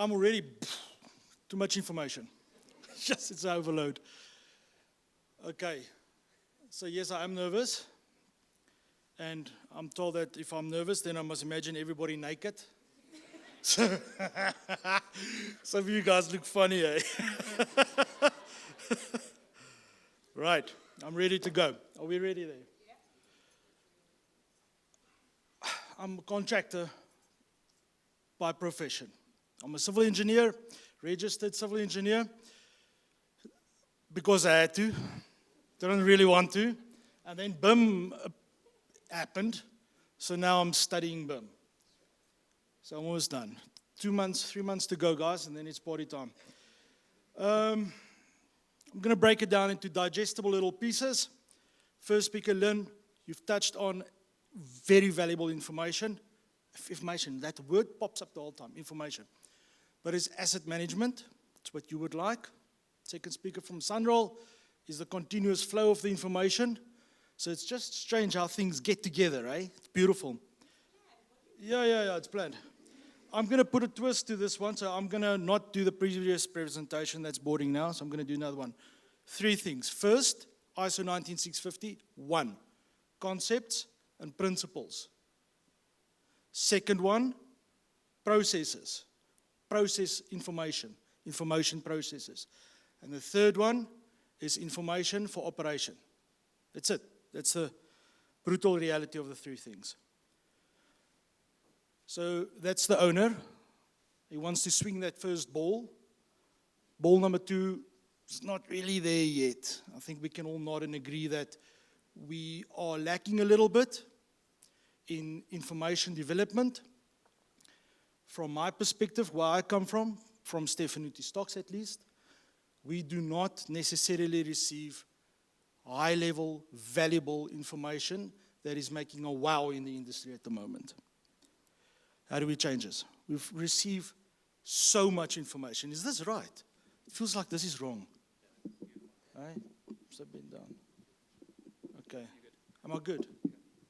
I'm already too much information. It's an overload. Okay, so yes, I am nervous. And I'm told that if I'm nervous, then I must imagine everybody naked. So some of you guys look funny, eh? Right, I'm ready to go. Are we ready there? Yeah. I'm a contractor by profession. I'm a civil engineer, registered civil engineer, because I had to. Didn't really want to. And then BIM happened, so now I'm studying BIM. So I'm almost done. 2 months, 3 months to go, guys, and then it's party time. I'm going to break it down into digestible little pieces. First speaker, Lynn, you've touched on very valuable information. Information, that word pops up the whole time, information. But it's asset management. It's what you would like. Second speaker from Sunroll is the continuous flow of the information. So it's just strange how things get together, eh? It's beautiful. Yeah, it's planned. I'm going to put a twist to this one, so I'm going to not do the previous presentation. That's boring now, so I'm going to do another one. 3 things. First, ISO 19650, 1, concepts and principles. Second one, processes, process information, information processes. And the third one is information for operation. That's it. That's the brutal reality of the 3 things. So that's the owner. He wants to swing that first ball. Ball number 2 is not really there yet. I think we can all nod and agree that we are lacking a little bit in information development. From my perspective, where I come from Stefanuti Stocks at least, we do not necessarily receive high-level, valuable information that is making a wow in the industry at the moment. How do we change this? We've received so much information. Is this right? It feels like this is wrong. Right? Step it down. Okay. Am I good?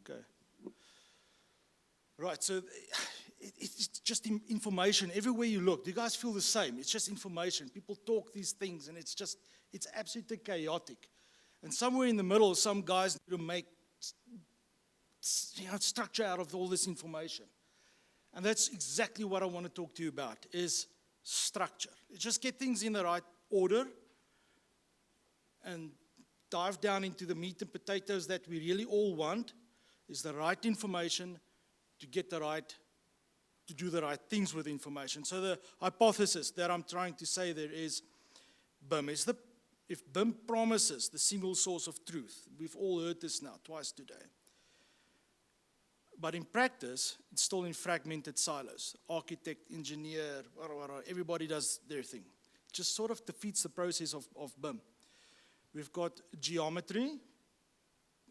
Okay. Right, so it's just information. Everywhere you look, do you guys feel the same? It's just information. People talk these things, and it's absolutely chaotic. And somewhere in the middle, some guys need to make structure out of all this information. And that's exactly what I want to talk to you about, is structure. Just get things in the right order and dive down into the meat and potatoes that we really all want, is the right information to do the right things with information. So the hypothesis that I'm trying to say there is BIM is if BIM promises the single source of truth, we've all heard this now twice today. But in practice, it's still in fragmented silos. Architect, engineer, everybody does their thing. It just sort of defeats the process of BIM. We've got geometry,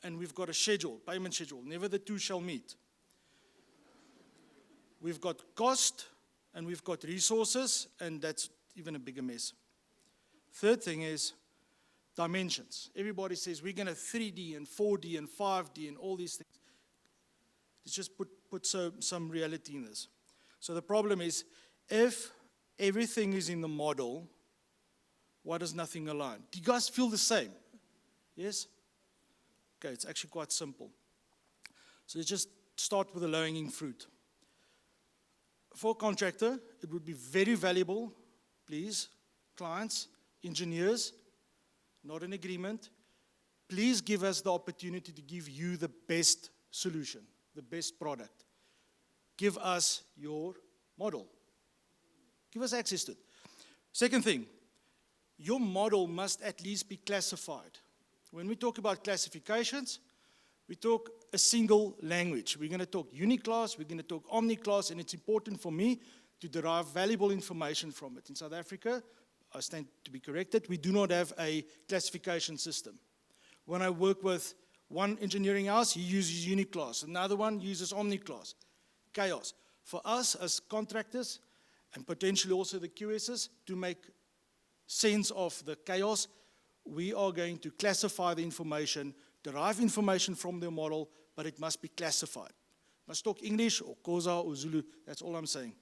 and we've got a schedule, payment schedule. Never the two shall meet. We've got cost, and we've got resources, and that's even a bigger mess. Third thing is dimensions. Everybody says we're going to 3D and 4D and 5D and all these things. Let's just put some reality in this. So the problem is, if everything is in the model, why does nothing align? Do you guys feel the same? Yes? Okay, it's actually quite simple. So let's just start with the low-hanging fruit. For a contractor, it would be very valuable, please, clients, engineers, not an agreement, please give us the opportunity to give you the best solution, the best product. Give us your model. Give us access to it. Second thing, your model must at least be classified. When we talk about classifications, we talk a single language. We're going to talk uniclass, we're going to talk omniclass, and it's important for me to derive valuable information from it. In South Africa, I stand to be corrected, we do not have a classification system. When I work with one engineering house, he uses uniclass. Another one uses omniclass. Chaos. For us as contractors, and potentially also the QSs, to make sense of the chaos, we are going to classify the information, derive information from the model, but it must be classified. Must talk English or Xhosa or Zulu, that's all I'm saying.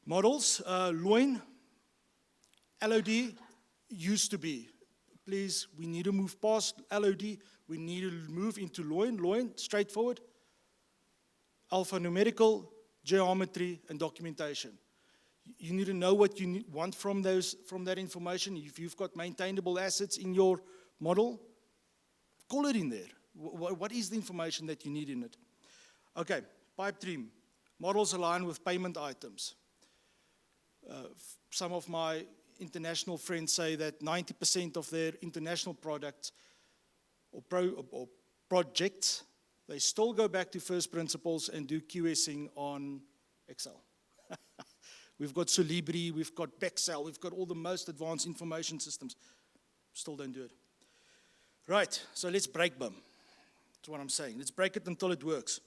Models, loin, LOD used to be. Please, we need to move past LOD. We need to move into loin. Loin, straightforward. Alphanumerical, geometry, and documentation. You need to know what you want from that information. If you've got maintainable assets in your model, call it in there. What is the information that you need in it? Okay, pipe dream. Models align with payment items. Some of my international friends say that 90% of their international products or projects, they still go back to first principles and do QSing on Excel. We've got Solibri, we've got Bexcel, we've got all the most advanced information systems. Still don't do it. Right, so let's break BIM. That's what I'm saying. Let's break it until it works.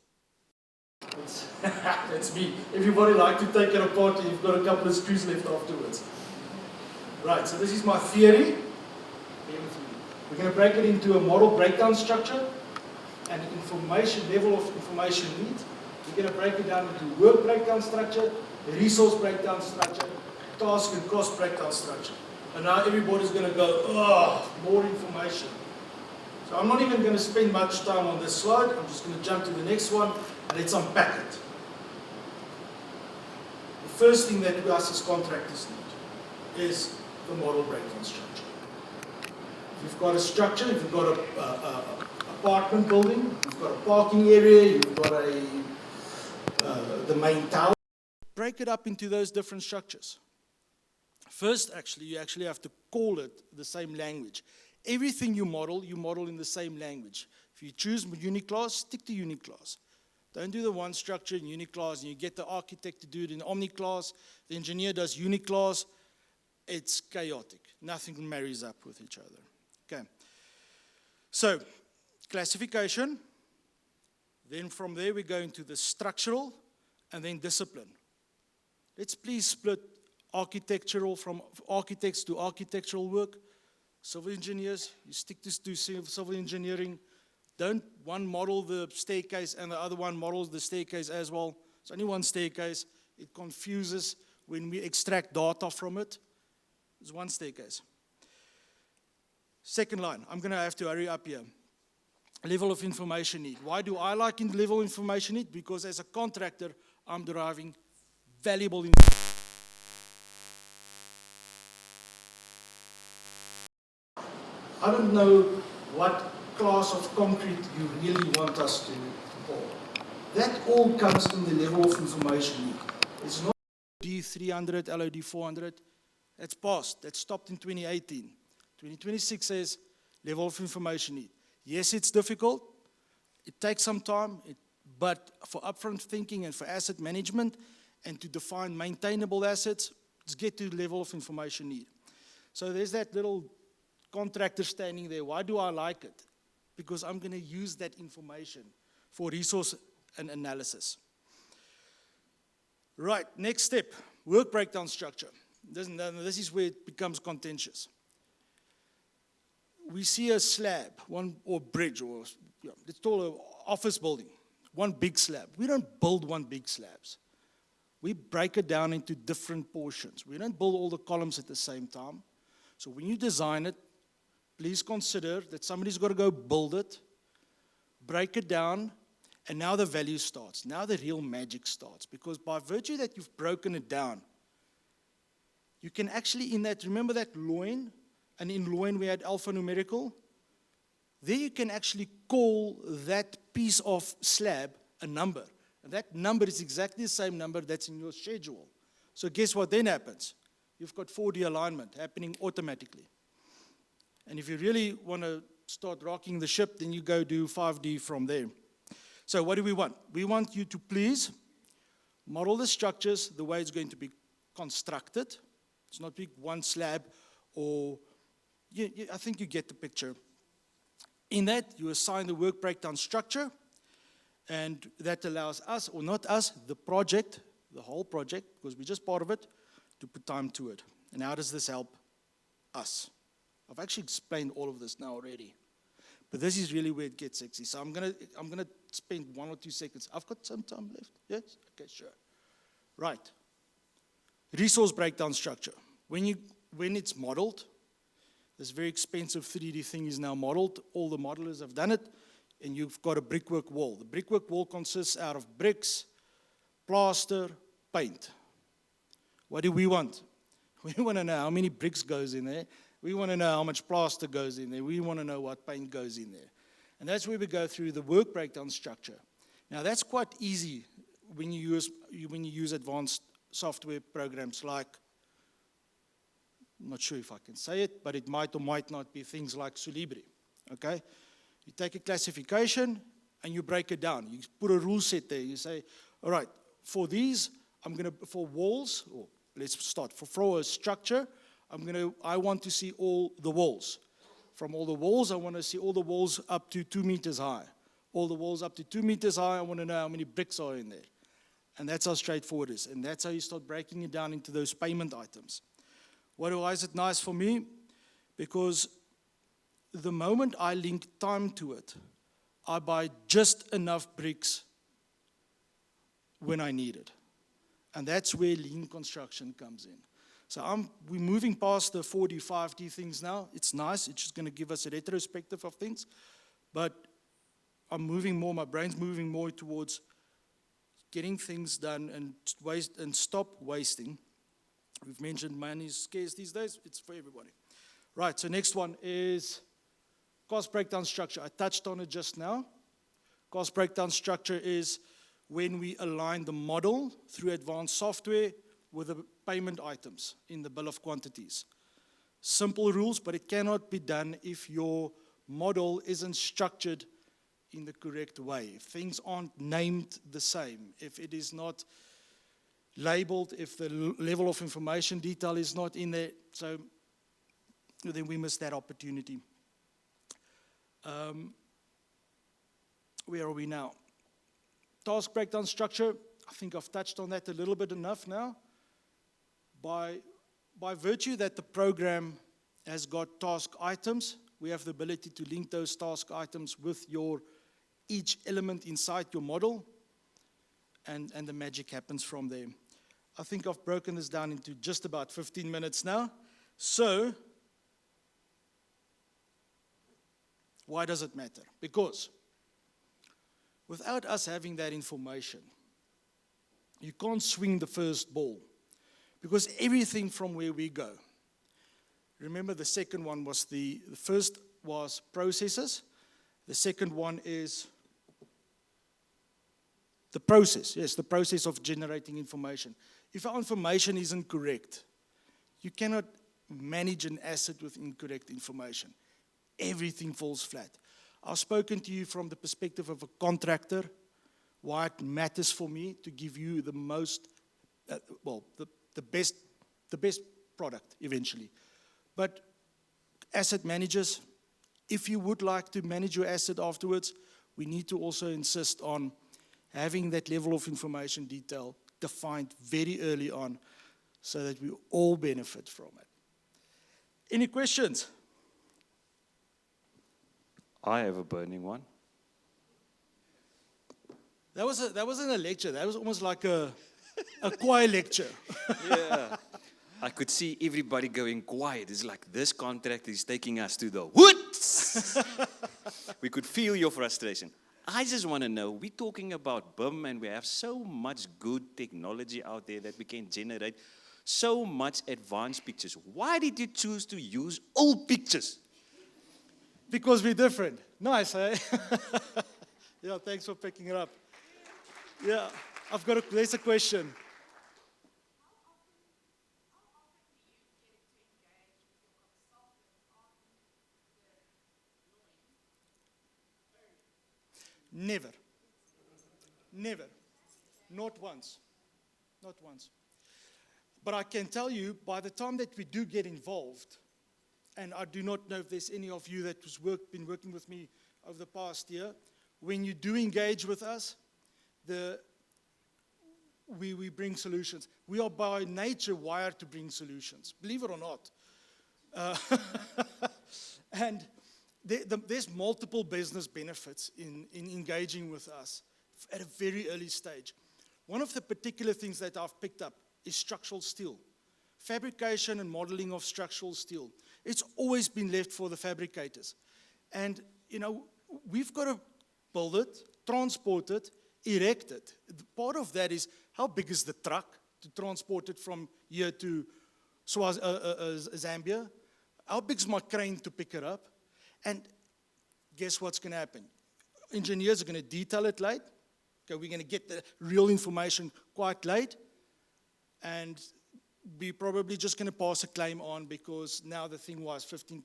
That's me. Everybody like to take it apart and you've got a couple of screws left afterwards. Right, so this is my theory. We're going to break it into a model breakdown structure and information level of information need. We're going to break it down into work breakdown structure, resource breakdown structure, task and cost breakdown structure. And now everybody's going to go, oh, more information. So I'm not even going to spend much time on this slide. I'm just going to jump to the next one and let's unpack it. The first thing that we us as contractors need is the model breakdown structure. If you've got a structure, if you've got an apartment building, you've got a parking area, you've got the main tower, break it up into those different structures. First, you actually have to call it the same language. Everything you model in the same language. If you choose Uniclass, stick to Uniclass. Don't do the one structure in Uniclass and you get the architect to do it in Omniclass, the engineer does Uniclass. It's chaotic. Nothing marries up with each other. Okay. So, classification. Then from there we go into the structural and then discipline. Let's please split architectural from architects to architectural work. Civil engineers, you stick to civil engineering. Don't one model the staircase and the other one models the staircase as well. It's only one staircase. It confuses when we extract data from it. It's one staircase. Second line, I'm going to have to hurry up here. Level of information need. Why do I like level of information need? Because as a contractor, I'm deriving valuable information. I don't know what class of concrete you really want us to pour. That all comes in the level of information need. It's not D300, LOD 400. That's passed. That stopped in 2018. 2026 says level of information need. Yes, it's difficult. It takes some time. But for upfront thinking and for asset management and to define maintainable assets, let's get to the level of information need. So there's that little contractor standing there. Why do I like it? Because I'm going to use that information for resource and analysis. Right, next step, work breakdown structure. This is where it becomes contentious. We see a slab, or bridge, or let's call it an office building, one big slab. We don't build one big slabs. We break it down into different portions. We don't build all the columns at the same time. So when you design it, please consider that somebody's got to go build it, break it down, and now the value starts. Now the real magic starts. Because by virtue that you've broken it down, you can actually remember that loin? And in loin we had alphanumerical. There you can actually call that piece of slab a number. And that number is exactly the same number that's in your schedule. So guess what then happens? You've got 4D alignment happening automatically. And if you really want to start rocking the ship, then you go do 5D from there. So what do we want? We want you to please model the structures the way it's going to be constructed. It's not big one slab or, I think you get the picture. In that, you assign the work breakdown structure, and that allows us, or not us, the project, the whole project, because we're just part of it, to put time to it. And how does this help us? I've actually explained all of this now already. But this is really where it gets sexy. So I'm gonna spend 1 or 2 seconds. I've got some time left. Yes? Okay, sure. Right. Resource breakdown structure. When it's modeled, this very expensive 3D thing is now modeled. All the modelers have done it, and you've got a brickwork wall. The brickwork wall consists out of bricks, plaster, paint. What do we want? We want to know how many bricks goes in there. We want to know how much plaster goes in there. We want to know what paint goes in there. And that's where we go through the work breakdown structure. Now that's quite easy when you use advanced software programs like, I'm not sure if I can say it, but it might or might not be things like Solibri, okay? You take a classification and you break it down. You put a rule set there. You say, all right, for these, for walls, or let's start, for a structure, I want to see all the walls. From all the walls, I want to see all the walls up to 2 meters high. All the walls up to 2 meters high, I want to know how many bricks are in there. And that's how straightforward it is. And that's how you start breaking it down into those payment items. Why is it nice for me? Because the moment I link time to it, I buy just enough bricks when I need it. And that's where lean construction comes in. So we're moving past the 4D, 5D things now. It's nice. It's just going to give us a retrospective of things. But I'm moving more, my brain's moving more towards getting things done and stop wasting. We've mentioned money is scarce these days. It's for everybody. Right, so next one is cost breakdown structure. I touched on it just now. Cost breakdown structure is when we align the model through advanced software with the payment items in the bill of quantities. Simple rules, but it cannot be done if your model isn't structured in the correct way. If things aren't named the same, if it is not labeled, if the level of information detail is not in there, so then we miss that opportunity. Where are we now? Task breakdown structure, I think I've touched on that a little bit enough now. By virtue that the program has got task items, we have the ability to link those task items with each element inside your model, and the magic happens from there. I think I've broken this down into just about 15 minutes now. So, why does it matter? Because without us having that information, you can't swing the first ball. Because everything from where we go, remember the second one was the first was processes. The second one is the process. Yes, the process of generating information. If our information isn't correct, you cannot manage an asset with incorrect information. Everything falls flat. I've spoken to you from the perspective of a contractor, why it matters for me to give you the most, the best product eventually. But asset managers, if you would like to manage your asset afterwards, we need to also insist on having that level of information detail defined very early on so that we all benefit from it. Any questions? I have a burning one. That wasn't a lecture. That was almost like a choir lecture. Yeah. I could see everybody going quiet. It's like this contractor is taking us to the woods. We could feel your frustration. I just want to know, we're talking about BIM and we have so much good technology out there that we can generate so much advanced pictures. Why did you choose to use old pictures? Because we're different. Nice, eh? Yeah, thanks for picking it up. Yeah, there's a question. Never. Never. Not once. Not once. But I can tell you, by the time that we do get involved, and I do not know if there's any of you that has been working with me over the past year, when you do engage with us, we bring solutions. We are by nature wired to bring solutions, believe it or not. And there's multiple business benefits in engaging with us at a very early stage. One of the particular things that I've picked up is structural steel. Fabrication and modeling of structural steel. It's always been left for the fabricators. And, we've got to build it, transport it, erect it. Part of that is, how big is the truck to transport it from here to Zambia? How big is my crane to pick it up? And guess what's going to happen? Engineers are going to detail it late. Okay, we're going to get the real information quite late. And we're probably just going to pass a claim on because now the thing was 15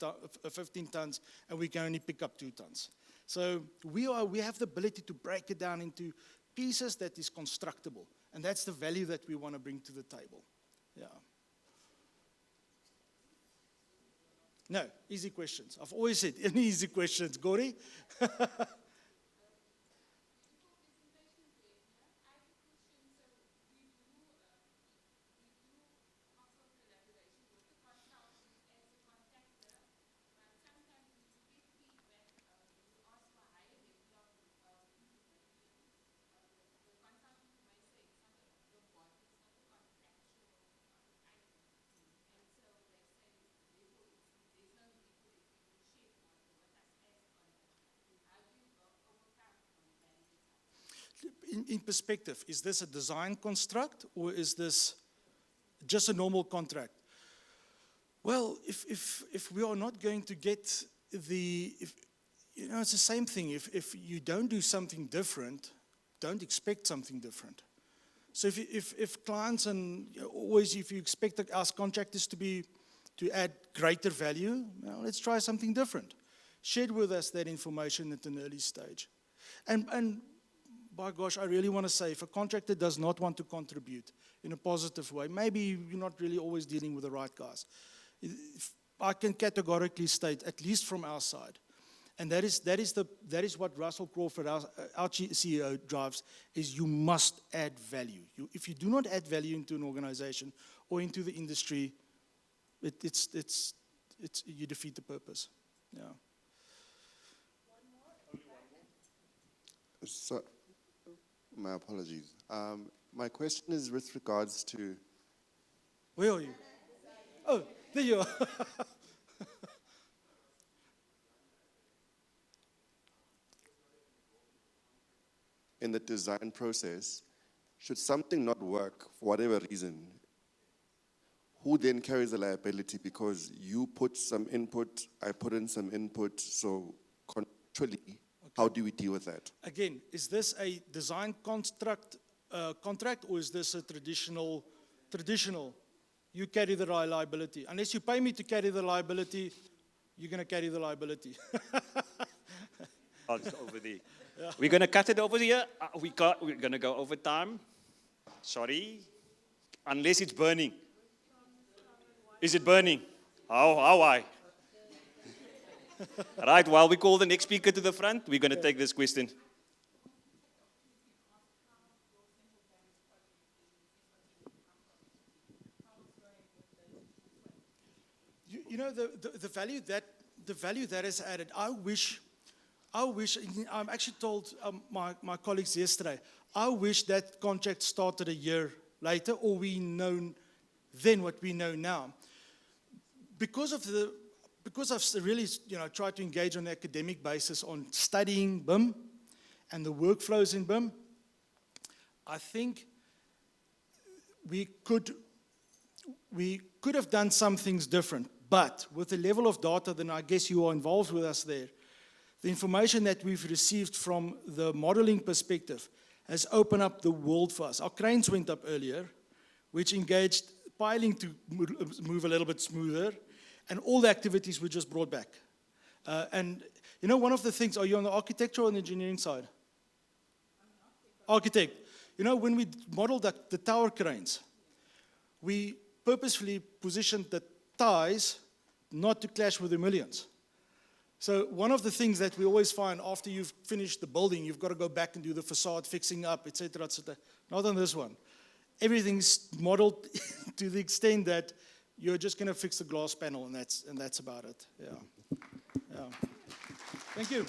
tons and we can only pick up 2 tons. So we have the ability to break it down into pieces that is constructible. And that's the value that we want to bring to the table. Yeah. No, easy questions. I've always said, any easy questions, Gori? In perspective, is this a design construct or is this just a normal contract? Well, if we are not going to get it's the same thing. If you don't do something different, don't expect something different. So if clients and always if you expect us contractors to add greater value, well, let's try something different. Share with us that information at an early stage. And by gosh, I really want to say, if a contractor does not want to contribute in a positive way, maybe you're not really always dealing with the right guys. I can categorically state, at least from our side, and that is what Russell Crawford, our CEO, drives, is you must add value. If you do not add value into an organization or into the industry, you defeat the purpose. Yeah. So, my apologies. My question is with regards to... Where are you? Oh, there you are. In the design process, should something not work for whatever reason, who then carries the liability? Because you put some input, I put in some input, so contractually, how do we deal with that? Again, is this a design contract, or is this a traditional? You carry the liability. Unless you pay me to carry the liability, you're going to carry the liability. It's over there. Yeah. We're going to cut it over here. We're going to go over time. Sorry. Unless it's burning. Is it burning? How high? Right, while we call the next speaker to the front, we're going to take this question. The value that is added. I wish. I actually told my colleagues yesterday. I wish that contract started a year later, or we known then what we know now. Because I've really tried to engage on an academic basis on studying BIM and the workflows in BIM, I think we could have done some things different. But with the level of data, then I guess you are involved with us there. The information that we've received from the modeling perspective has opened up the world for us. Our cranes went up earlier, which engaged piling to move a little bit smoother, and all the activities were just brought back. And one of the things, are you on the architecture or on the engineering side? Architect. When we modeled the tower cranes, we purposefully positioned the ties not to clash with the mullions. So one of the things that we always find after you've finished the building, you've got to go back and do the facade fixing up, etc., etc. Not on this one. Everything's modeled to the extent that you're just going to fix the glass panel, and that's about it. Yeah. Thank you.